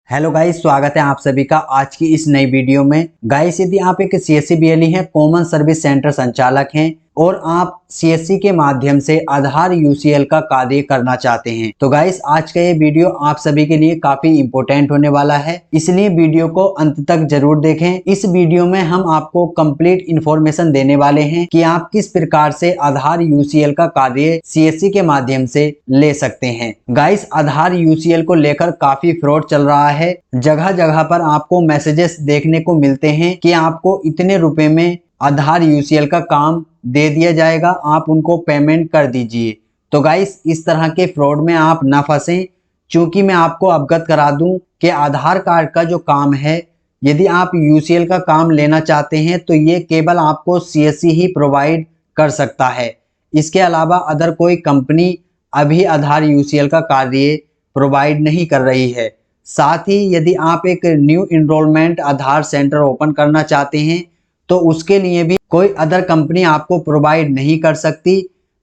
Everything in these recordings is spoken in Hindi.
हेलो गाइस, स्वागत है आप सभी का आज की इस नई वीडियो में। गाइस, यदि आप एक सीएससी बीएलई हैं, कॉमन सर्विस सेंटर संचालक हैं और आप सीएससी के माध्यम से आधार यूसीएल का कार्य करना चाहते हैं, तो गाइस आज का ये वीडियो आप सभी के लिए काफी इंपॉर्टेंट होने वाला है, इसलिए वीडियो को अंत तक जरूर देखें। इस वीडियो में हम आपको कंप्लीट इंफॉर्मेशन देने वाले हैं कि आप किस प्रकार से आधार यूसीएल का कार्य सीएससी के माध्यम से ले सकते हैं। गाइस, आधार यूसीएल को लेकर काफी फ्रॉड चल रहा है। जगह जगह पर आपको मैसेजेस देखने को मिलते हैं कि आपको इतने रुपए में आधार यूसीएल का काम दे दिया जाएगा, आप उनको पेमेंट कर दीजिए। तो गाइस, इस तरह के फ्रॉड में आप ना फंसें, क्योंकि मैं आपको अवगत करा दूं कि आधार कार्ड का जो काम है, यदि आप यूसीएल का काम लेना चाहते हैं तो ये केवल आपको सीएससी ही प्रोवाइड कर सकता है। इसके अलावा अदर कोई कंपनी अभी आधार यूसीएल का कार्य प्रोवाइड नहीं कर रही है। साथ ही यदि आप एक न्यू इनरोलमेंट आधार सेंटर ओपन करना चाहते हैं तो उसके लिए भी कोई अदर कंपनी आपको प्रोवाइड नहीं कर सकती।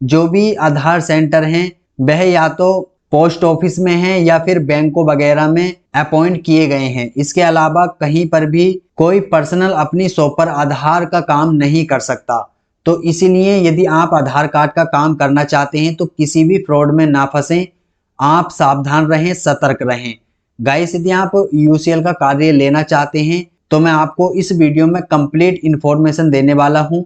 जो भी आधार सेंटर हैं वह या तो पोस्ट ऑफिस में हैं या फिर बैंकों वगैरह में अपॉइंट किए गए हैं। इसके अलावा कहीं पर भी कोई पर्सनल अपनी शॉप पर आधार का काम नहीं कर सकता। तो इसीलिए यदि आप आधार कार्ड का काम करना चाहते हैं तो किसी भी फ्रॉड में ना फंसें, आप सावधान रहें, सतर्क रहें। गाइस, यदि आप यूसीएल का कार्य लेना चाहते हैं तो मैं आपको इस वीडियो में कंप्लीट इंफॉर्मेशन देने वाला हूं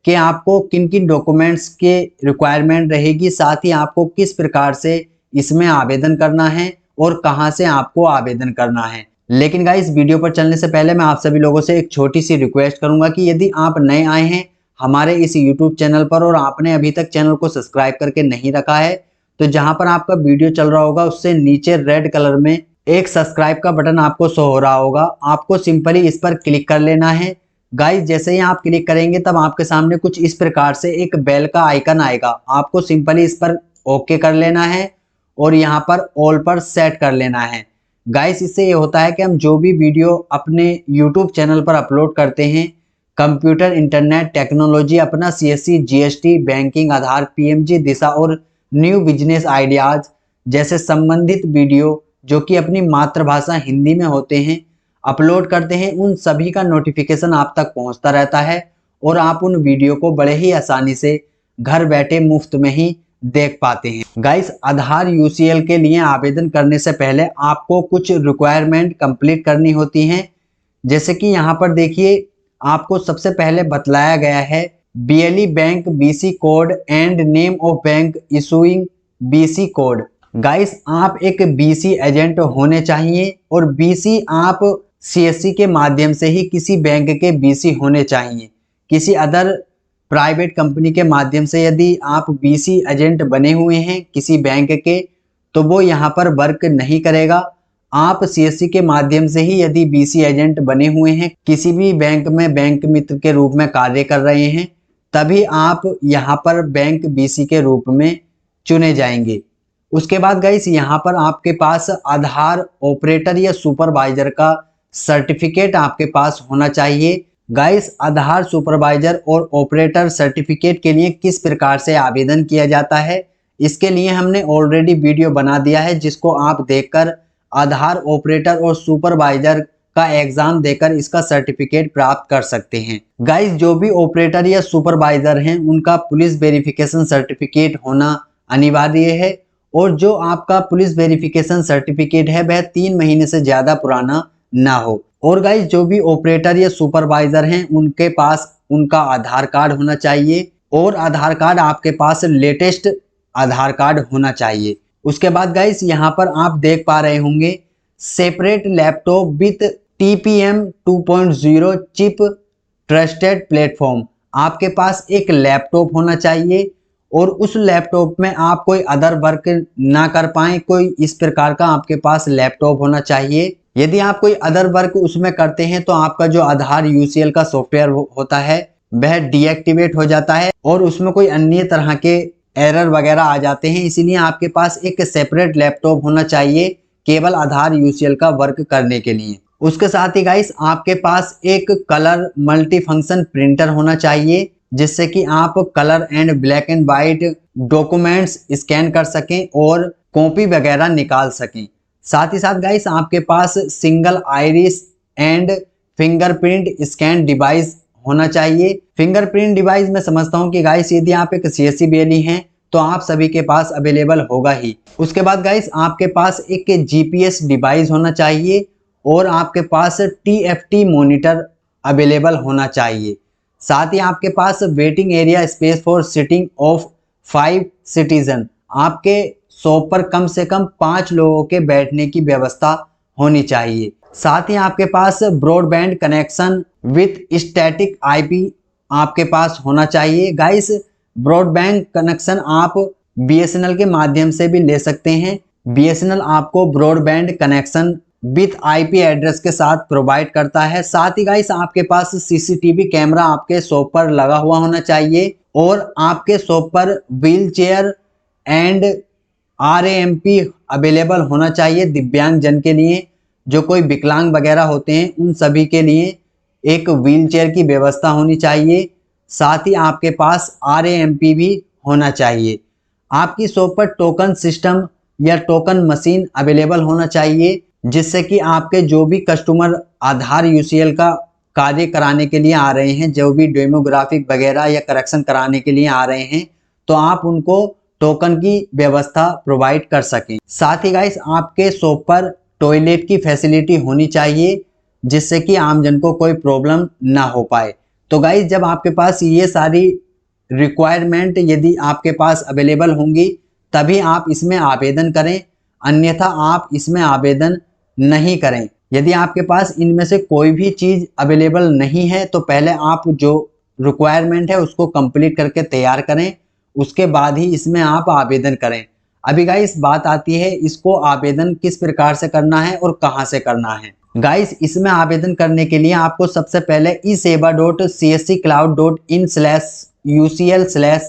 कि आपको किन किन डॉक्यूमेंट्स के रिक्वायरमेंट रहेगी, साथ ही आपको किस प्रकार से इसमें आवेदन करना है और कहां से आपको आवेदन करना है। लेकिन गाइस, वीडियो पर चलने से पहले मैं आप सभी लोगों से एक छोटी सी रिक्वेस्ट करूंगा कि यदि आप नए आए हैं हमारे इस यूट्यूब चैनल पर और आपने अभी तक चैनल को सब्सक्राइब करके नहीं रखा है, तो जहां पर आपका वीडियो चल रहा होगा उससे नीचे रेड कलर में एक सब्सक्राइब का बटन आपको शो हो रहा होगा, आपको सिंपली इस पर क्लिक कर लेना है। गाइस, जैसे ही आप क्लिक करेंगे तब आपके सामने कुछ इस प्रकार से एक बेल का आइकन आएगा, आपको सिंपली इस पर ओके कर लेना है और यहाँ पर ऑल पर सेट कर लेना है। गाइस, इससे ये होता है कि हम जो भी वीडियो अपने यूट्यूब चैनल पर अपलोड करते हैं, कंप्यूटर, इंटरनेट, टेक्नोलॉजी, अपना सीएससी, जीएसटी, बैंकिंग, आधार, पीएमजी, दिशा और न्यू बिजनेस आइडियाज जैसे संबंधित वीडियो जो कि अपनी मातृभाषा हिंदी में होते हैं, अपलोड करते हैं, उन सभी का नोटिफिकेशन आप तक पहुंचता रहता है और आप उन वीडियो को बड़े ही आसानी से घर बैठे मुफ्त में ही देख पाते हैं। गाइस, आधार यूसीएल के लिए आवेदन करने से पहले आपको कुछ रिक्वायरमेंट कंप्लीट करनी होती हैं। जैसे कि यहाँ पर देखिए, आपको सबसे पहले बतलाया गया है BLE bank BC code and name of bank issuing BC code. Guys, आप एक बीसी एजेंट होने चाहिए और बीसी आप सीएससी के माध्यम से ही किसी बैंक के बीसी होने चाहिए। किसी अदर प्राइवेट कंपनी के माध्यम से यदि आप बीसी एजेंट बने हुए हैं किसी बैंक के, तो वो यहाँ पर वर्क नहीं करेगा। आप सीएससी के माध्यम से ही यदि बीसी एजेंट बने हुए हैं, किसी भी बैंक में बैंक मित्र के रूप में कार्य कर रहे हैं, तभी आप यहाँ पर बैंक बीसी के रूप में चुने जाएंगे। उसके बाद गाइस, यहाँ पर आपके पास आधार ऑपरेटर या सुपरवाइजर का सर्टिफिकेट आपके पास होना चाहिए। गाइस, आधार सुपरवाइजर और ऑपरेटर सर्टिफिकेट के लिए किस प्रकार से आवेदन किया जाता है, इसके लिए हमने ऑलरेडी वीडियो बना दिया है, जिसको आप देखकर आधार ऑपरेटर और सुपरवाइजर का एग्जाम देकर इसका सर्टिफिकेट प्राप्त कर सकते हैं। गाइस, जो भी ऑपरेटर या सुपरवाइजर हैं उनका पुलिस वेरिफिकेशन सर्टिफिकेट होना अनिवार्य है और जो आपका पुलिस वेरिफिकेशन सर्टिफिकेट है वह 3 महीने से ज्यादा पुराना ना हो। और गाइस, जो भी ऑपरेटर या सुपरवाइजर हैं उनके पास उनका आधार कार्ड होना चाहिए और आधार कार्ड आपके पास लेटेस्ट आधार कार्ड होना चाहिए। उसके बाद गाइस, यहाँ पर आप देख पा रहे होंगे separate laptop with TPM 2.0 chip trusted platform. आपके पास एक लैपटॉप होना चाहिए और उस लैपटॉप में आप कोई अदर वर्क ना कर पाए, कोई इस प्रकार का आपके पास लैपटॉप होना चाहिए। यदि आप कोई अदर वर्क उसमें करते हैं तो आपका जो आधार यूसीएल का सॉफ्टवेयर होता है वह डीएक्टिवेट हो जाता है और उसमें कोई अन्य तरह के एरर वगैरह आ जाते हैं। इसीलिए आपके पास एक सेपरेट लैपटॉप होना चाहिए केवल आधार यूसीएल का वर्क करने के लिए। उसके साथ ही गाइस, आपके पास एक कलर मल्टी फंक्शन प्रिंटर होना चाहिए, जिससे कि आप colour and black and white documents scan कर सकें और कॉपी वगैरह निकाल सकें। साथ ही साथ गाइस आपके पास single iris and fingerprint scan device होना चाहिए। फिंगरप्रिंट डिवाइस मैं समझता हूँ कि गाइस यदि आप एक सीएससी बीएलई हैं तो आप सभी के पास अवेलेबल होगा ही। उसके बाद गाइस आपके पास एक जीपीएस डिवाइस होना चाहिए और आपके पास टीएफटी मॉनिटर अवेलेबल होना चाहिए। साथ ही आपके पास waiting area space for sitting of 5 citizen, आपके शॉप पर कम से कम 5 लोगों के बैठने की व्यवस्था होनी चाहिए। साथ ही आपके पास broadband connection with static IP आपके पास होना चाहिए। गाइस ब्रॉडबैंड कनेक्शन आप बीएसएनएल के माध्यम से भी ले सकते हैं। बीएसएनएल आपको broadband connection with IP address के साथ प्रोवाइड करता है। साथ ही गाइस आपके पास सीसीटीवी कैमरा आपके शॉप पर लगा हुआ होना चाहिए और आपके शॉप पर wheelchair and RAMP available होना चाहिए। दिव्यांग जन के लिए, जो कोई विकलांग वगैरह होते हैं, उन सभी के लिए एक व्हील चेयर की व्यवस्था होनी चाहिए। साथ ही आपके पास आरएएमपी भी होना चाहिए। आपकी शॉप पर टोकन सिस्टम या टोकन मशीन अवेलेबल होना चाहिए, जिससे कि आपके जो भी कस्टमर आधार यूसीएल का कार्य कराने के लिए आ रहे हैं, जो भी डेमोग्राफिक वगैरह या करेक्शन कराने के लिए आ रहे हैं, तो आप उनको टोकन की व्यवस्था प्रोवाइड कर सकें। साथ ही गाइस आपके शॉप पर टॉयलेट की फैसिलिटी होनी चाहिए, जिससे कि आम जन को कोई प्रॉब्लम ना हो पाए। तो गाइस जब आपके पास ये सारी रिक्वायरमेंट यदि आपके पास अवेलेबल होंगी तभी आप इसमें आवेदन करें, अन्यथा आप इसमें आवेदन नहीं करें। यदि आपके पास इनमें से कोई भी चीज़ अवेलेबल नहीं है तो पहले आप जो रिक्वायरमेंट है उसको कंप्लीट करके तैयार करें, उसके बाद ही इसमें आप आवेदन करें। अभी गाइस बात आती है इसको आवेदन किस प्रकार से करना है और कहां से करना है। गाइस इसमें आवेदन करने के लिए आपको सबसे पहले iseva.csccloud.in/ucl/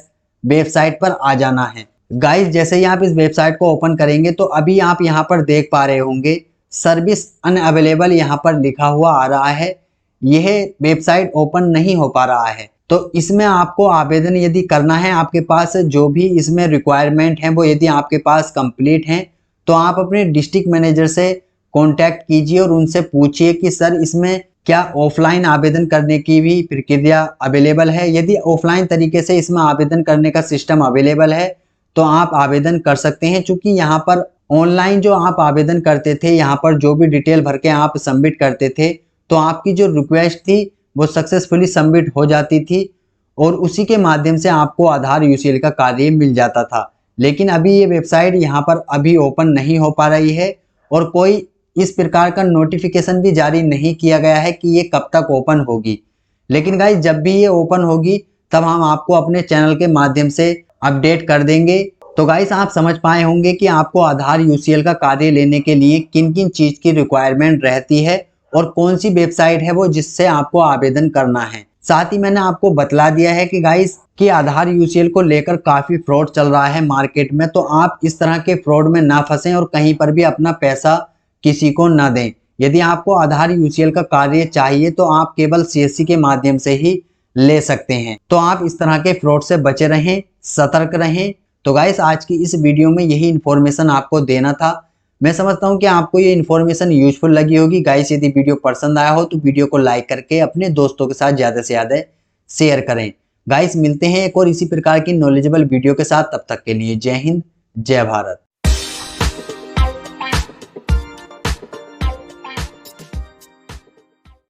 वेबसाइट पर आ जाना है। गाइस जैसे ही आप इस वेबसाइट को ओपन करेंगे तो अभी आप यहाँ पर देख पा रहे होंगे सर्विस अनअवेलेबल यहाँ पर लिखा हुआ आ रहा है। यह वेबसाइट ओपन नहीं हो पा रहा है। तो इसमें आपको आवेदन यदि करना है, आपके पास जो भी इसमें रिक्वायरमेंट है वो यदि आपके पास कंप्लीट हैं, तो आप अपने डिस्ट्रिक्ट मैनेजर से कांटेक्ट कीजिए और उनसे पूछिए कि सर इसमें क्या ऑफलाइन आवेदन करने की भी प्रक्रिया अवेलेबल है। यदि ऑफलाइन तरीके से इसमें आवेदन करने का सिस्टम अवेलेबल है तो आप आवेदन कर सकते हैं। चूंकि यहाँ पर ऑनलाइन जो आप आवेदन करते थे, यहाँ पर जो भी डिटेल भर के आप सबमिट करते थे, तो आपकी जो रिक्वेस्ट थी वो सक्सेसफुली सबमिट हो जाती थी और उसी के माध्यम से आपको आधार यूसीएल का कार्य मिल जाता था। लेकिन अभी ये वेबसाइट यहाँ पर अभी ओपन नहीं हो पा रही है और कोई इस प्रकार का नोटिफिकेशन भी जारी नहीं किया गया है कि ये कब तक ओपन होगी। लेकिन गाइस जब भी ये ओपन होगी तब हम आपको अपने चैनल के माध्यम से अपडेट कर देंगे। तो गाइस आप समझ पाए होंगे कि आपको आधार यूसीएल का कार्य लेने के लिए किन किन चीज की रिक्वायरमेंट रहती है और कौन सी वेबसाइट है वो जिससे आपको आवेदन करना है। साथ ही मैंने आपको बतला दिया है कि गाइस कि आधार यूसीएल को लेकर काफी फ्रॉड चल रहा है मार्केट में, तो आप इस तरह के फ्रॉड में ना फंसें और कहीं पर भी अपना पैसा किसी को ना दें। यदि आपको आधार यूसीएल का कार्य चाहिए तो आप केवल सीएससी के माध्यम से ही ले सकते हैं। तो आप इस तरह के फ्रॉड से बचे रहें, सतर्क रहें। तो गाइस आज की इस वीडियो में यही इन्फॉर्मेशन आपको देना था। मैं समझता हूं कि आपको ये इन्फॉर्मेशन यूजफुल लगी होगी। गाइस यदि वीडियो पसंद आया हो तो वीडियो को लाइक करके अपने दोस्तों के साथ ज़्यादा से ज़्यादा शेयर करें। गाइस मिलते हैं एक और इसी प्रकार की नॉलेजेबल वीडियो के साथ, तब तक के लिए जय हिंद, जय भारत।